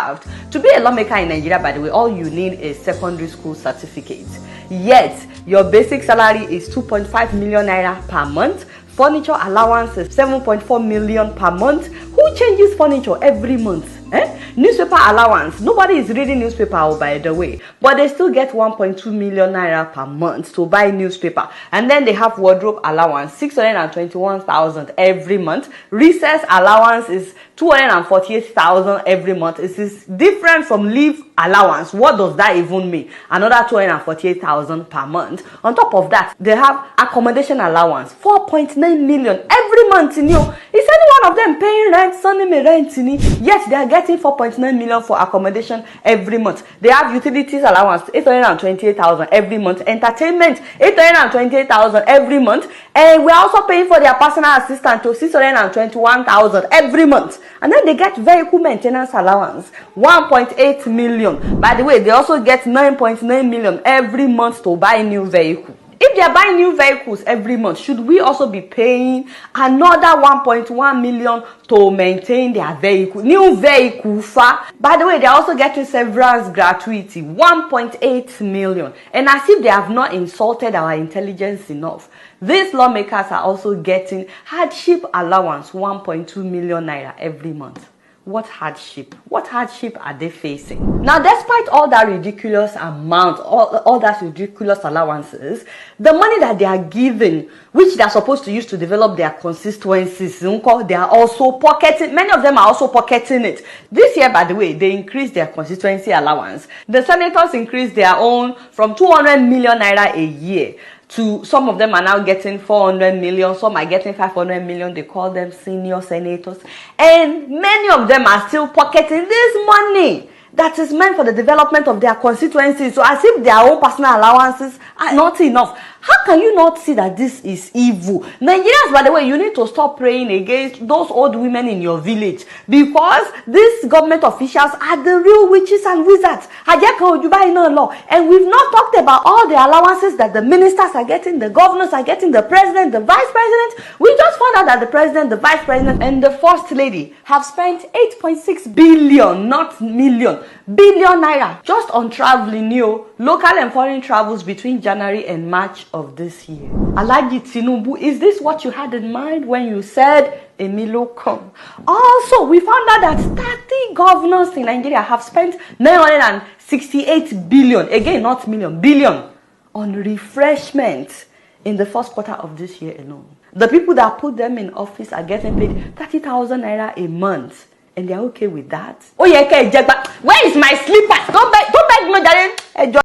observed. To be a lawmaker in Nigeria, by the way, all you need is secondary school certificate. Yet, your basic salary is 2.5 million naira per month. Furniture allowance is 7.4 million per month. Who changes furniture every month? Newspaper allowance. Nobody is reading newspaper, by the way, but they still get 1.2 million naira per month to buy newspaper. And then they have wardrobe allowance, 621,000 every month. Recess allowance is 248,000 every month. It is different from leave allowance. What does that even mean? Another 248,000 per month. On top of that, they have accommodation allowance, 4.9 million every month. Is any one of them paying rent, sending me rent? Yet they are getting 4.9 million for accommodation every month. They have utilities allowance, 828,000 every month. Entertainment, 828,000 every month. And we're also paying for their personal assistant to 621,000 every month. And then they get vehicle maintenance allowance, 1.8 million. By the way, they also get 9.9 million every month to buy new vehicle. If they are buying new vehicles every month, should we also be paying another 1.1 million to maintain their vehicle? New vehicle, by the way, they are also getting severance gratuity, 1.8 million. And as if they have not insulted our intelligence enough, these lawmakers are also getting hardship allowance, 1.2 million naira every month. What hardship? What hardship are they facing? Now, despite all that ridiculous amount, all that ridiculous allowances, the money that they are given, which they are supposed to use to develop their constituencies, they are also pocketing. Many of them are also pocketing it. This year, by the way, they increased their constituency allowance. The senators increased their own from 200 million naira a year to some of them are now getting 400 million, some are getting 500 million. They call them senior senators, and many of them are still pocketing this money that is meant for the development of their constituencies. So as if their own personal allowances are not enough. How can you not see that this is evil? Nigerians, by the way, you need to stop praying against those old women in your village, because these government officials are the real witches and wizards. And we've not talked about all the allowances that the ministers are getting, the governors are getting, the president, the vice president. We just found out that the president, the vice president, and the first lady have spent 8.6 billion, not million, billion naira just on traveling, local and foreign travels between January and March of this year. Alhaji Tinubu, is this what you had in mind when you said Emilio come? Also, we found out that 30 governors in Nigeria have spent 968 billion, again not million, billion, on refreshment in the first quarter of this year alone. The people that put them in office are getting paid 30,000 naira a month. And they're okay with that. Oh yeah, okay, where is my slippers? Don't